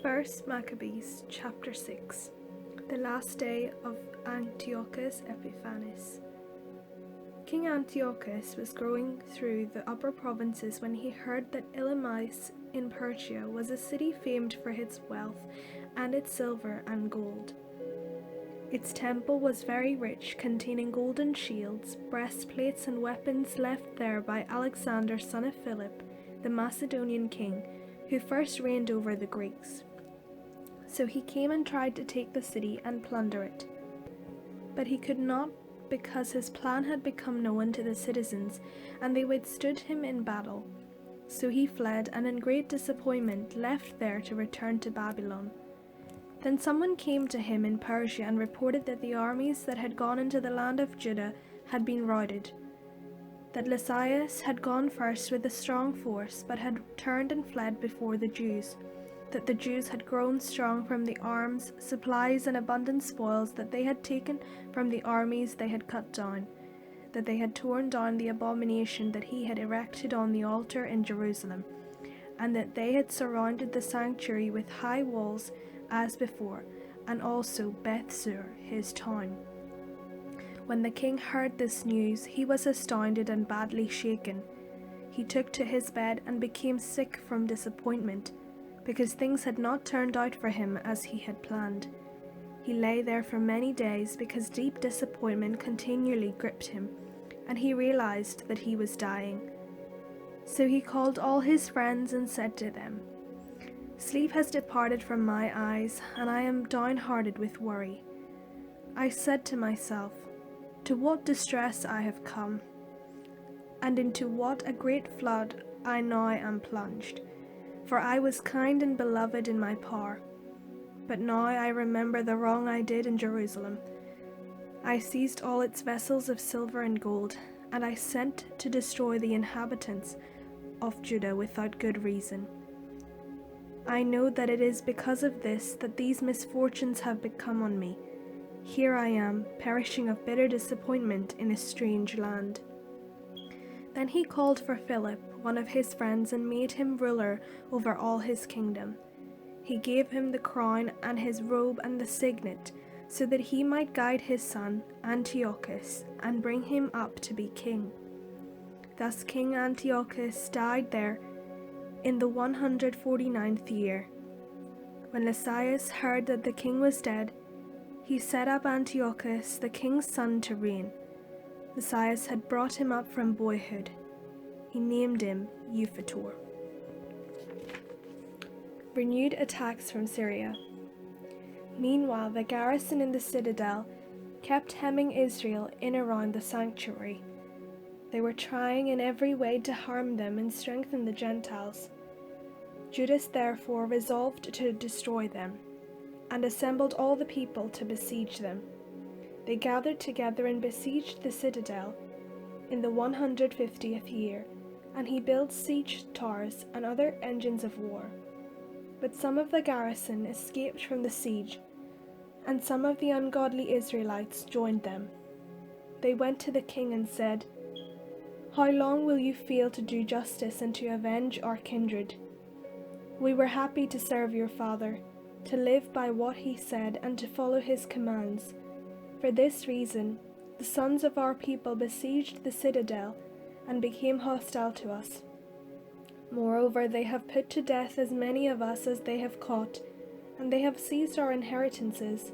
1 Maccabees chapter 6. The last day of Antiochus Epiphanes. King Antiochus was going through the upper provinces when he heard that Elamice in Persia was a city famed for its wealth and its silver and gold. Its temple was very rich, containing golden shields, breastplates, and weapons left there by Alexander, son of Philip, the Macedonian king, who first reigned over the Greeks. So he came and tried to take the city and plunder it. But he could not, because his plan had become known to the citizens, and they withstood him in battle. So he fled, and in great disappointment left there to return to Babylon. Then someone came to him in Persia and reported that the armies that had gone into the land of Judah had been routed, that Lysias had gone first with a strong force, but had turned and fled before the Jews, that the Jews had grown strong from the arms, supplies, and abundant spoils that they had taken from the armies they had cut down, that they had torn down the abomination that he had erected on the altar in Jerusalem, and that they had surrounded the sanctuary with high walls as before, and also Bethsur, his town. When the king heard this news, he was astounded and badly shaken. He took to his bed and became sick from disappointment, because things had not turned out for him as he had planned. He lay there for many days because deep disappointment continually gripped him, and he realized that he was dying. So he called all his friends and said to them, "Sleep has departed from my eyes, and I am downhearted with worry. I said to myself, to what distress I have come, and into what a great flood I now am plunged. For I was kind and beloved in my power. But now I remember the wrong I did in Jerusalem. I seized all its vessels of silver and gold, and I sent to destroy the inhabitants of Judah without good reason. I know that it is because of this that these misfortunes have become on me. Here I am, perishing of bitter disappointment in a strange land." Then he called for Philip, one of his friends, and made him ruler over all his kingdom. He gave him the crown and his robe and the signet, so that he might guide his son, Antiochus, and bring him up to be king. Thus King Antiochus died there in the 149th year. When Lysias heard that the king was dead, he set up Antiochus, the king's son, to reign. Lysias had brought him up from boyhood. He named him Eupator. Renewed attacks from Syria. Meanwhile, the garrison in the citadel kept hemming Israel in around the sanctuary. They were trying in every way to harm them and strengthen the Gentiles. Judas therefore resolved to destroy them, and assembled all the people to besiege them. They gathered together and besieged the citadel in the 150th year, and he built siege towers and other engines of war. But some of the garrison escaped from the siege, and some of the ungodly Israelites joined them. They went to the king and said, "How long will you fail to do justice and to avenge our kindred? We were happy to serve your father, to live by what he said and to follow his commands. For this reason, the sons of our people besieged the citadel and became hostile to us. Moreover, they have put to death as many of us as they have caught, and they have seized our inheritances.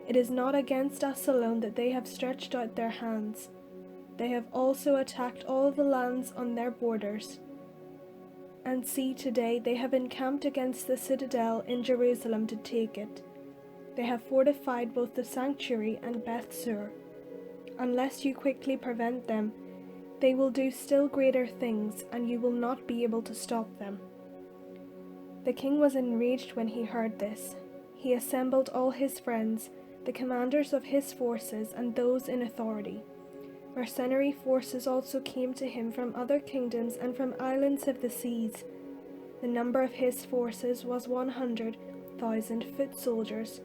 It is not against us alone that they have stretched out their hands. They have also attacked all the lands on their borders. And see, today they have encamped against the citadel in Jerusalem to take it. They have fortified both the sanctuary and Bethsur. Unless you quickly prevent them, they will do still greater things, and you will not be able to stop them." The king was enraged when he heard this. He assembled all his friends, the commanders of his forces, and those in authority. Mercenary forces also came to him from other kingdoms and from islands of the seas. The number of his forces was 100,000 foot soldiers,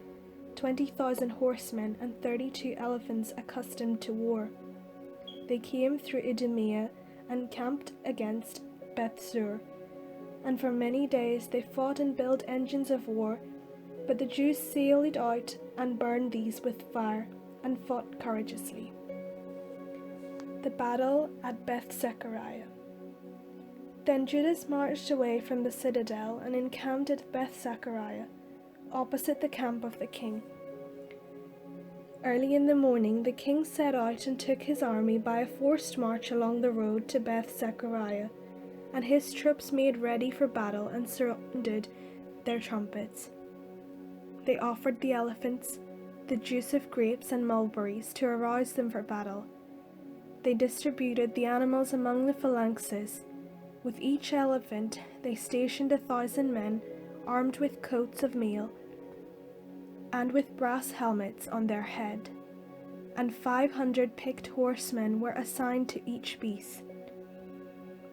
20,000 horsemen, and 32 elephants accustomed to war. They came through Idumea and camped against Bethsur. and for many days they fought and built engines of war, but the Jews sallied out and burned these with fire, and fought courageously. The battle at Beth-Zechariah. Then Judas marched away from the citadel and encamped at Beth-Zechariah, opposite the camp of the king. Early in the morning the king set out and took his army by a forced march along the road to Beth-Zechariah, and his troops made ready for battle and surrounded their trumpets. They offered the elephants the juice of grapes and mulberries to arouse them for battle. They distributed the animals among the phalanxes. With each elephant they stationed 1,000 men armed with coats of mail and with brass helmets on their head, and 500 picked horsemen were assigned to each beast.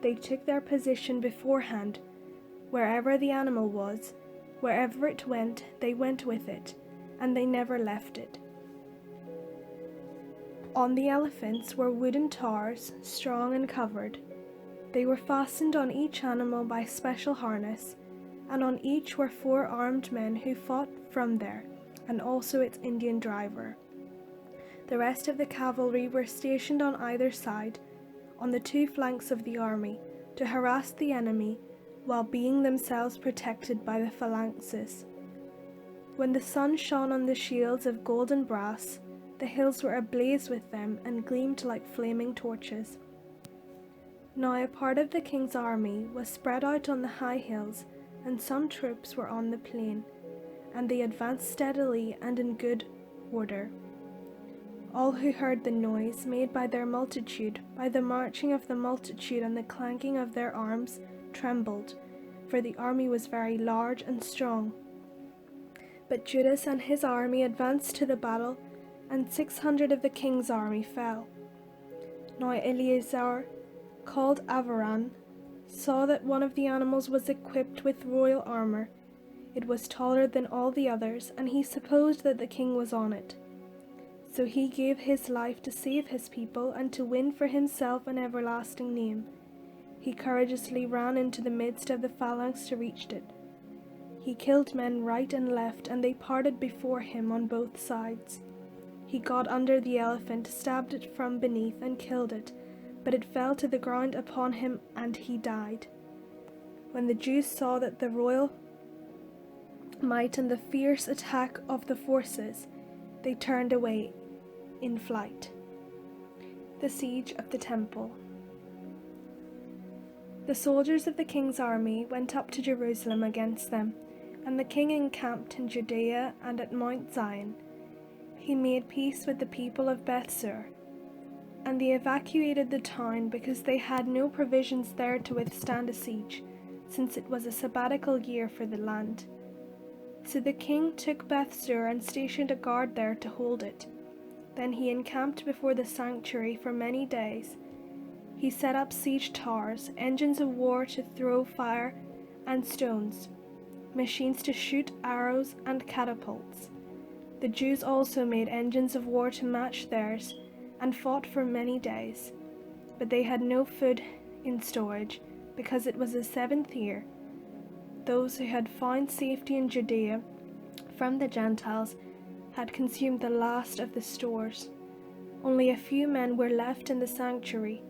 They took their position beforehand. Wherever the animal was, wherever it went, they went with it, and they never left it. On the elephants were wooden towers, strong and covered. They were fastened on each animal by special harness, and on each were 4 armed men who fought from there, and also its Indian driver. The rest of the cavalry were stationed on either side, on the 2 flanks of the army, to harass the enemy, while being themselves protected by the phalanxes. When the sun shone on the shields of gold and brass, the hills were ablaze with them and gleamed like flaming torches. Now a part of the king's army was spread out on the high hills, and some troops were on the plain, and they advanced steadily and in good order. All who heard the noise made by their multitude, by the marching of the multitude and the clanking of their arms, trembled, for the army was very large and strong. But Judas and his army advanced to the battle, and 600 of the king's army fell. Now Eleazar, called Avaran, saw that one of the animals was equipped with royal armor. It was taller than all the others, and he supposed that the king was on it. So he gave his life to save his people and to win for himself an everlasting name. He courageously ran into the midst of the phalanx to reach it. He killed men right and left, and they parted before him on both sides. He got under the elephant, stabbed it from beneath, and killed it, but it fell to the ground upon him, and he died. When the Jews saw that the royal might and the fierce attack of the forces, they turned away in flight. The siege of the temple. The soldiers of the king's army went up to Jerusalem against them, and the king encamped in Judea and at Mount Zion. He made peace with the people of Bethsur, and they evacuated the town because they had no provisions there to withstand a siege, since it was a sabbatical year for the land. So the king took Bethsur and stationed a guard there to hold it. Then he encamped before the sanctuary for many days. He set up siege towers, engines of war to throw fire and stones, machines to shoot arrows and catapults. The Jews also made engines of war to match theirs, and fought for many days. But they had no food in storage, because it was the 7th year. Those who had found safety in Judea from the Gentiles had consumed the last of the stores. Only a few men were left in the sanctuary.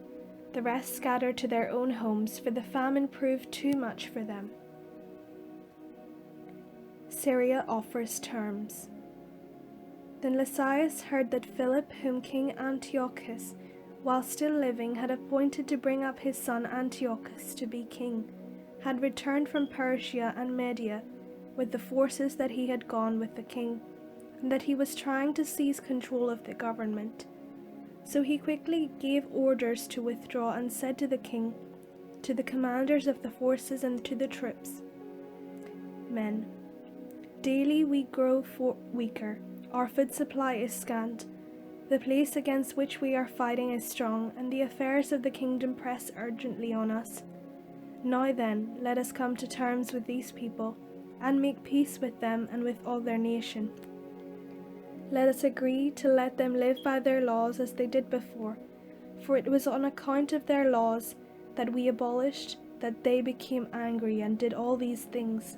The rest scattered to their own homes, for the famine proved too much for them. Syria offers terms. Then Lysias heard that Philip, whom King Antiochus, while still living, had appointed to bring up his son Antiochus to be king, had returned from Persia and Media with the forces that he had gone with the king, and that he was trying to seize control of the government. So he quickly gave orders to withdraw and said to the king, to the commanders of the forces and to the troops, "Men, daily we grow weaker. Our food supply is scant. The place against which we are fighting is strong, and the affairs of the kingdom press urgently on us. Now then, let us come to terms with these people, and make peace with them and with all their nation. Let us agree to let them live by their laws as they did before, for it was on account of their laws that we abolished that they became angry and did all these things.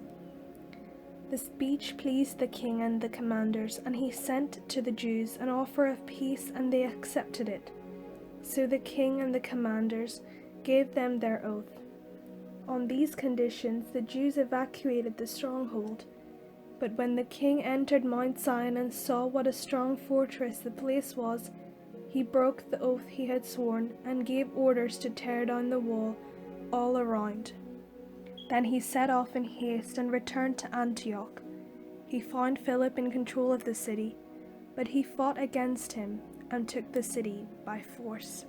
The speech pleased the king and the commanders, and he sent to the Jews an offer of peace, and they accepted it. So the king and the commanders gave them their oath. On these conditions, the Jews evacuated the stronghold. But when the king entered Mount Zion and saw what a strong fortress the place was, he broke the oath he had sworn and gave orders to tear down the wall all around. Then he set off in haste and returned to Antioch. He found Philip in control of the city, but he fought against him and took the city by force.